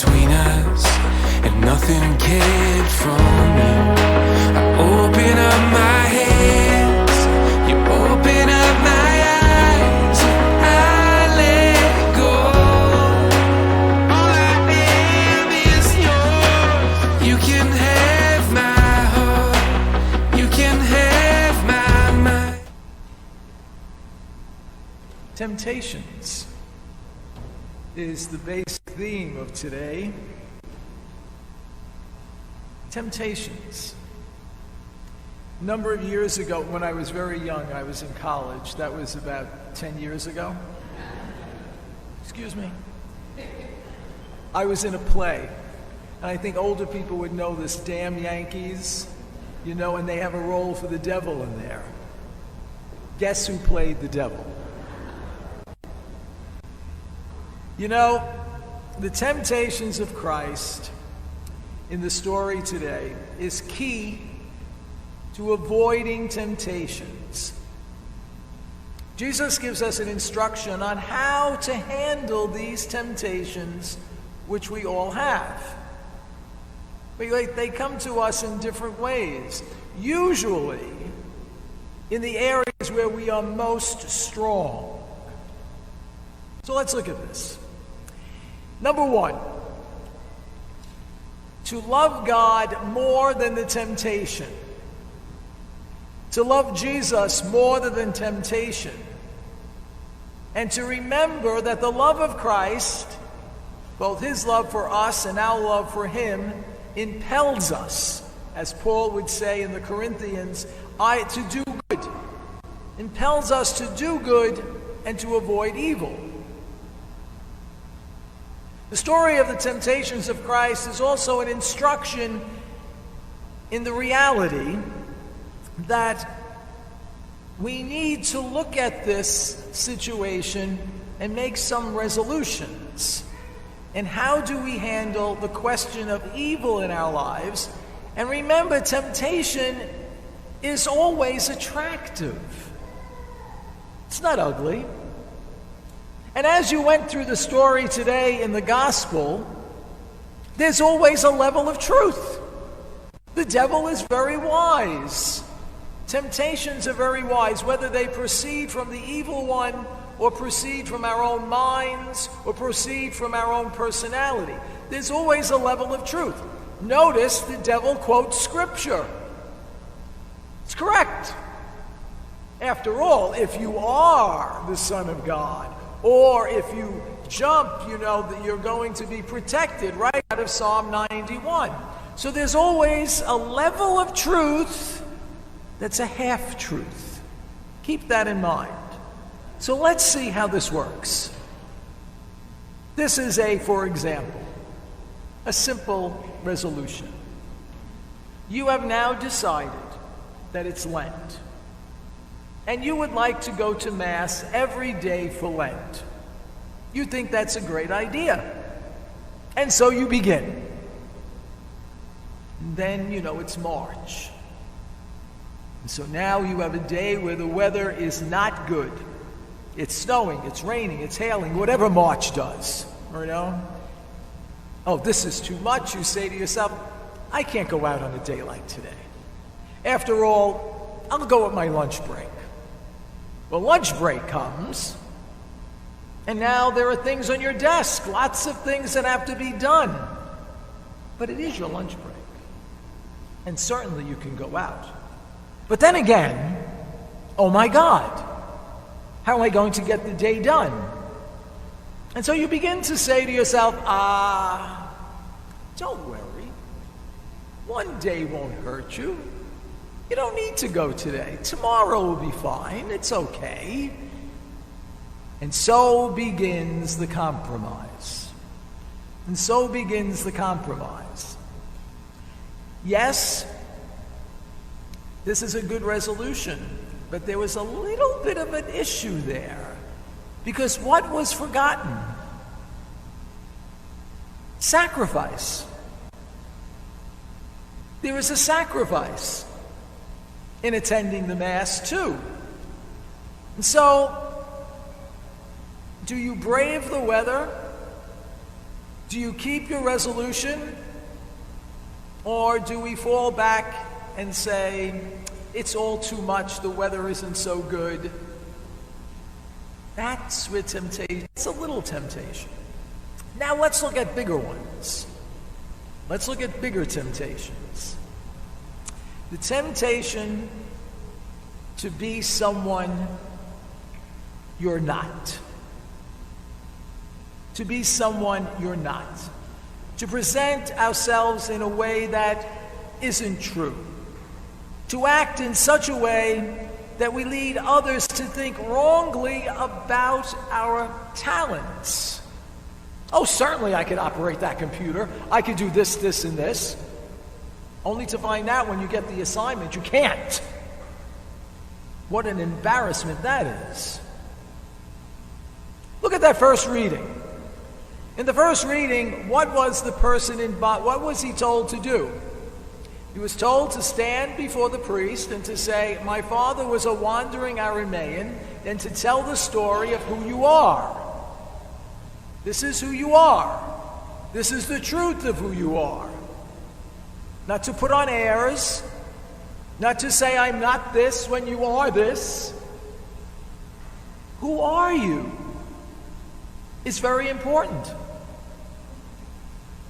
between us, and nothing cared from you. I open up my hands, you open up my eyes, I let go. All I am is yours. You can have my heart, you can have my mind. Temptations is the basic theme of today. Temptations. A number of years ago, when I was very young, I was in college. That was about 10 years ago. Excuse me. I was in a play, and I think older people would know this, Damn Yankees, you know, and they have a role for the devil in there. Guess who played the devil? You know, the temptations of Christ in the story today is key to avoiding temptations. Jesus gives us an instruction on how to handle these temptations which we all have. They come to us in different ways, usually in the areas where we are most strong. So let's look at this. Number one, to love God more than the temptation. To love Jesus more than temptation. And to remember that the love of Christ, both his love for us and our love for him, impels us, as Paul would say in the Corinthians, to do good. Impels us to do good and to avoid evil. The story of the temptations of Christ is also an instruction in the reality that we need to look at this situation and make some resolutions. And how do we handle the question of evil in our lives? And remember, temptation is always attractive. It's not ugly. And as you went through the story today in the gospel, there's always a level of truth. The devil is very wise. Temptations are very wise, whether they proceed from the evil one or proceed from our own minds or proceed from our own personality. There's always a level of truth. Notice the devil quotes scripture. It's correct. After all, if you are the Son of God, or if you jump, you know that you're going to be protected, right out of Psalm 91. So there's always a level of truth that's a half-truth. Keep that in mind. So let's see how this works. This is for example, a simple resolution. You have now decided that it's Lent, and you would like to go to Mass every day for Lent. You think that's a great idea. And so you begin. And then, it's March. And so now you have a day where the weather is not good. It's snowing, it's raining, it's hailing, whatever March does, Oh, this is too much, you say to yourself. I can't go out on a day like today. After all, I'll go at my lunch break. Well, lunch break comes, and now there are things on your desk, lots of things that have to be done. But it is your lunch break. And certainly you can go out. But then again, oh my God, how am I going to get the day done? And so you begin to say to yourself, don't worry. One day won't hurt you. You don't need to go today. Tomorrow will be fine. It's okay. And so begins the compromise. And so begins the compromise. Yes, this is a good resolution, but there was a little bit of an issue there. Because what was forgotten? Sacrifice. There is a sacrifice in attending the Mass too. And so, do you brave the weather Do you keep your resolution, or do we fall back and say, it's all too much, the weather isn't so good? That's where temptation, it's a little temptation. Now let's look at bigger ones. Let's look at bigger temptations. The temptation to be someone you're not. To be someone you're not. To present ourselves in a way that isn't true. To act in such a way that we lead others to think wrongly about our talents. Oh, certainly I could operate that computer. I could do this, this, and this. Only to find out when you get the assignment, you can't. What an embarrassment that is. Look at that first reading. In the first reading, what was the person what was he told to do? He was told to stand before the priest and to say, my father was a wandering Aramean, and to tell the story of who you are. This is who you are. This is the truth of who you are. Not to put on airs, not to say I'm not this when you are this. Who are you? It's very important.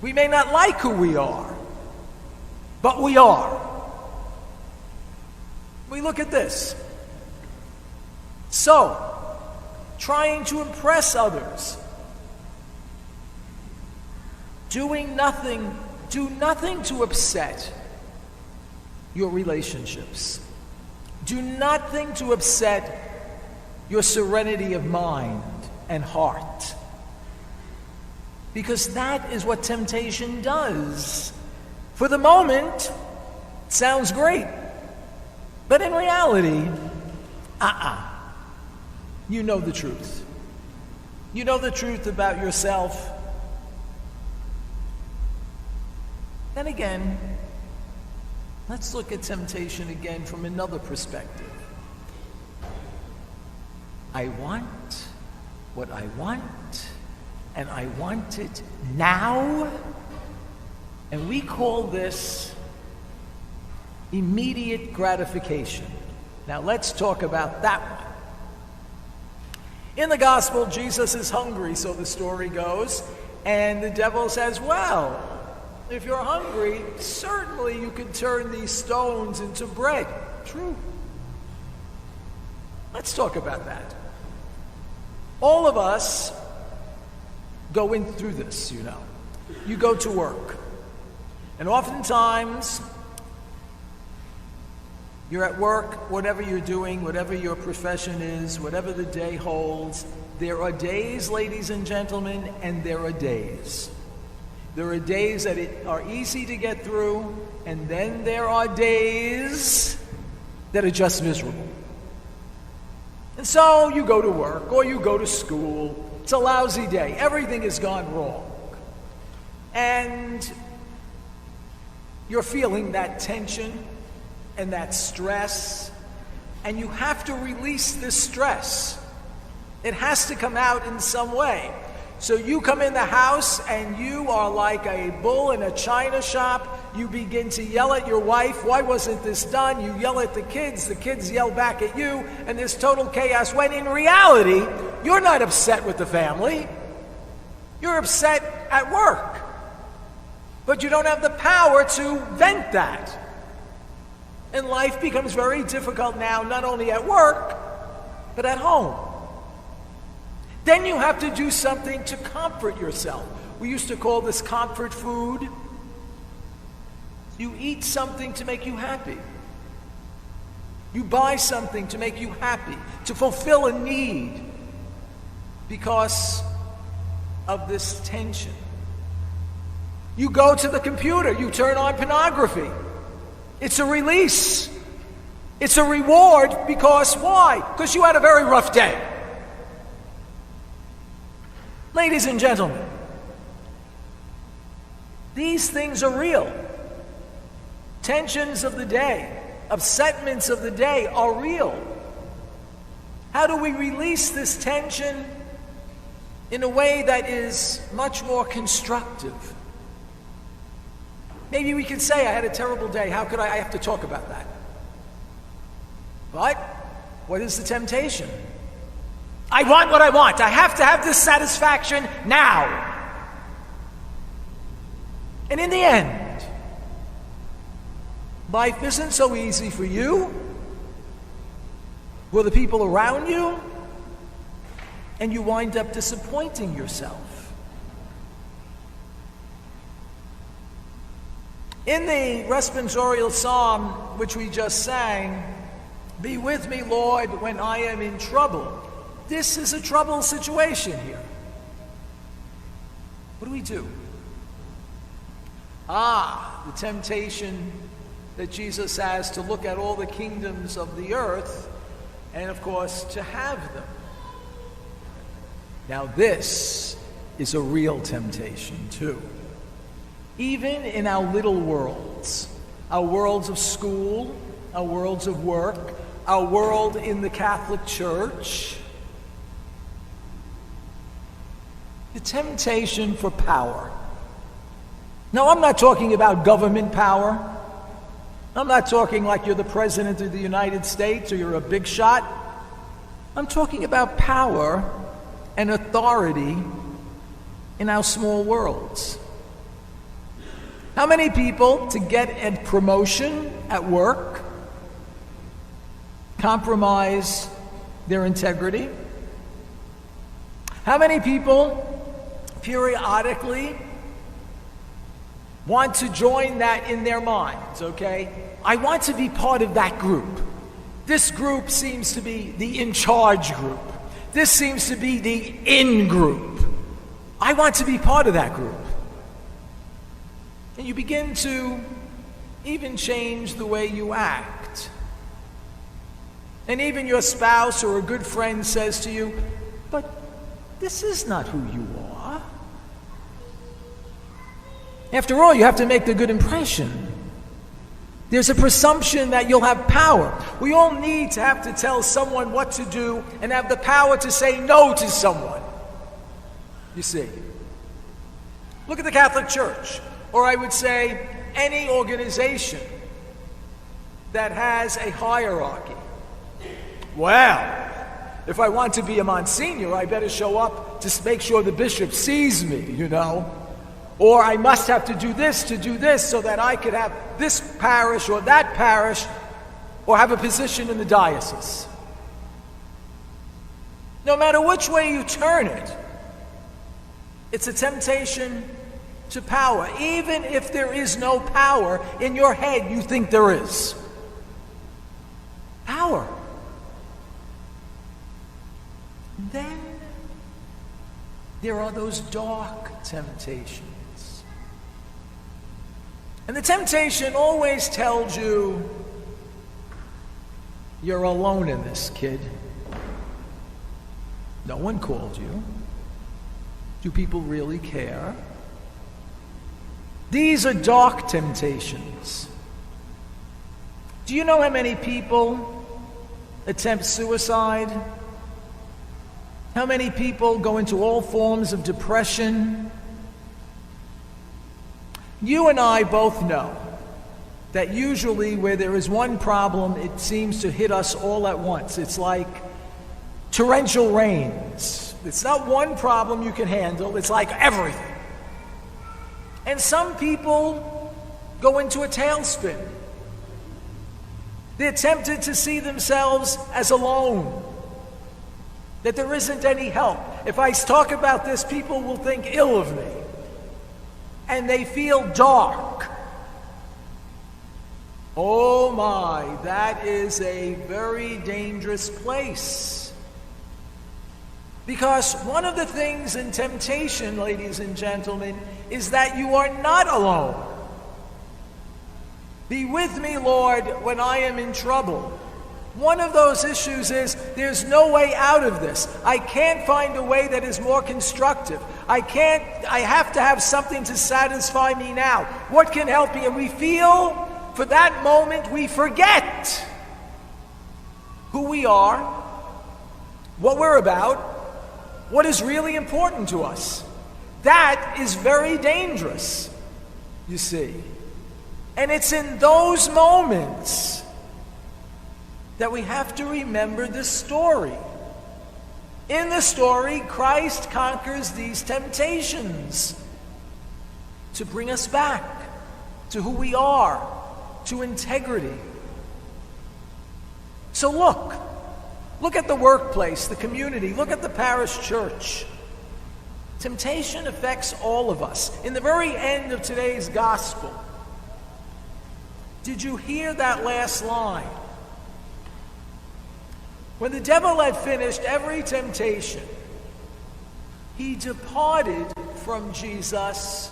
We may not like who we are, but we are. We look at this. So, trying to impress others, do nothing to upset your relationships. Do nothing to upset your serenity of mind and heart. Because that is what temptation does. For the moment, it sounds great. But in reality, you know the truth. You know the truth about yourself. Then again, let's look at temptation again from another perspective. I want what I want, and I want it now. And we call this immediate gratification. Now let's talk about that one. In the gospel, Jesus is hungry, so the story goes, and the devil says, well, if you're hungry, certainly you can turn these stones into bread. True. Let's talk about that. All of us go in through this, you know. You go to work. And oftentimes, you're at work, whatever you're doing, whatever your profession is, whatever the day holds. There are days, ladies and gentlemen, and there are days. There are days that are easy to get through, and then there are days that are just miserable. And so you go to work, or you go to school. It's a lousy day. Everything has gone wrong. And you're feeling that tension and that stress, and you have to release this stress. It has to come out in some way. So you come in the house and you are like a bull in a china shop. You begin to yell at your wife, why wasn't this done? You yell at the kids yell back at you, and there's total chaos, when in reality, you're not upset with the family. You're upset at work. But you don't have the power to vent that. And life becomes very difficult now, not only at work, but at home. Then you have to do something to comfort yourself. We used to call this comfort food. You eat something to make you happy. You buy something to make you happy, to fulfill a need because of this tension. You go to the computer, you turn on pornography. It's a release. It's a reward because why? Because you had a very rough day. Ladies and gentlemen, these things are real. Tensions of the day, upsetments of the day are real. How do we release this tension in a way that is much more constructive. Maybe we could say, I had a terrible day. How could I have to talk about that? But what is the temptation? I want what I want. I have to have this satisfaction now. And in the end, life isn't so easy for you, for the people around you, and you wind up disappointing yourself. In the responsorial psalm, which we just sang, "Be with me, Lord, when I am in trouble." This is a troubled situation here. What do we do? The temptation that Jesus has to look at all the kingdoms of the earth and, of course, to have them. Now, this is a real temptation, too. Even in our little worlds, our worlds of school, our worlds of work, our world in the Catholic Church, the temptation for power. Now, I'm not talking about government power. I'm not talking like you're the President of the United States or you're a big shot. I'm talking about power and authority in our small worlds. How many people, to get a promotion at work, compromise their integrity? How many people periodically want to join that in their minds, okay? I want to be part of that group. This group seems to be the in-charge group. This seems to be the in group. I want to be part of that group. And you begin to even change the way you act. And even your spouse or a good friend says to you, but this is not who you are. After all, you have to make the good impression. There's a presumption that you'll have power. We all need to have to tell someone what to do and have the power to say no to someone. You see. Look at the Catholic Church, or I would say any organization that has a hierarchy. Well, if I want to be a Monsignor, I better show up to make sure the bishop sees me, you know. Or I must have to do this so that I could have this parish or that parish or have a position in the diocese. No matter which way you turn it, it's a temptation to power. Even if there is no power, in your head you think there is. Power. Then there are those dark temptations. And the temptation always tells you, you're alone in this, kid. No one called you. Do people really care? These are dark temptations. Do you know how many people attempt suicide? How many people go into all forms of depression? You and I both know that usually where there is one problem, it seems to hit us all at once. It's like torrential rains. It's not one problem you can handle, it's like everything. And some people go into a tailspin. They're tempted to see themselves as alone, that there isn't any help. If I talk about this, people will think ill of me. And they feel dark. Oh my, that is a very dangerous place. Because one of the things in temptation, ladies and gentlemen, is that you are not alone. Be with me, Lord, when I am in trouble. One of those issues is there's no way out of this. I can't find a way that is more constructive. I have to have something to satisfy me now. What can help me? And we feel, for that moment, we forget who we are, what we're about, what is really important to us. That is very dangerous, you see. And it's in those moments that we have to remember this story. In the story, Christ conquers these temptations to bring us back to who we are, to integrity. So look at the workplace, the community, look at the parish church. Temptation affects all of us. In the very end of today's gospel, did you hear that last line? When the devil had finished every temptation, he departed from Jesus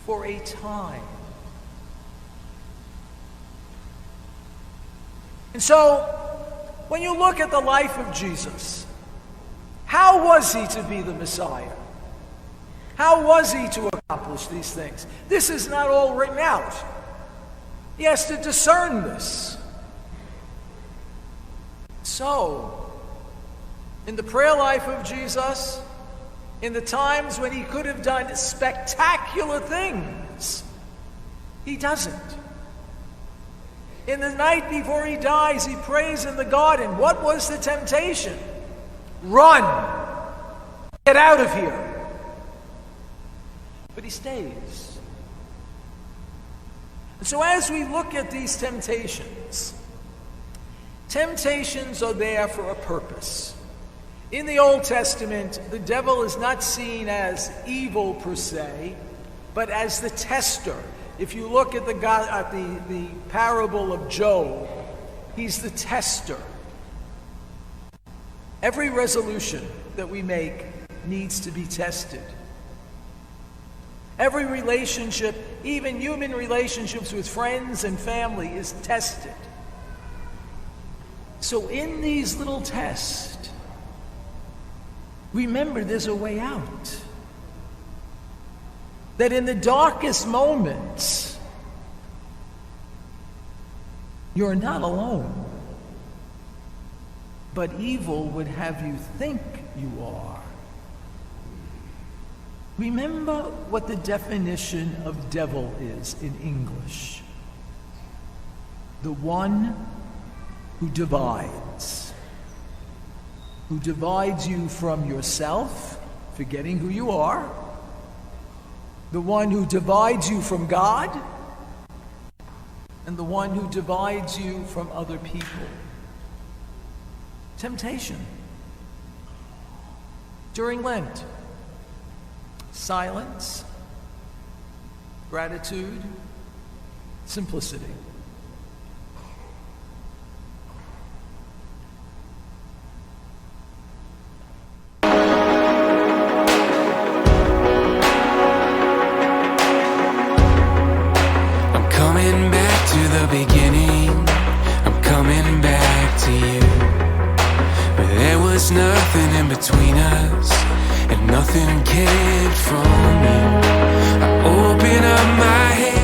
for a time. And so, when you look at the life of Jesus, how was he to be the Messiah? How was he to accomplish these things? This is not all written out. He has to discern this. So, in the prayer life of Jesus, in the times when he could have done spectacular things, he doesn't. In the night before he dies, he prays in the garden. What was the temptation? Run! Get out of here! But he stays. And so as we look at these temptations are there for a purpose. In the Old Testament, the devil is not seen as evil per se, but as the tester. If you look at the parable of Job, he's the tester. Every resolution that we make needs to be tested. Every relationship, even human relationships with friends and family, is tested. So in these little tests, remember there's a way out. That in the darkest moments, you're not alone. But evil would have you think you are. Remember what the definition of devil is in English. The one who divides you from yourself, forgetting who you are, the one who divides you from God, and the one who divides you from other people. Temptation. During Lent, silence, gratitude, simplicity. Beginning, I'm coming back to you. But there was nothing in between us, and nothing kept from you. I open up my head.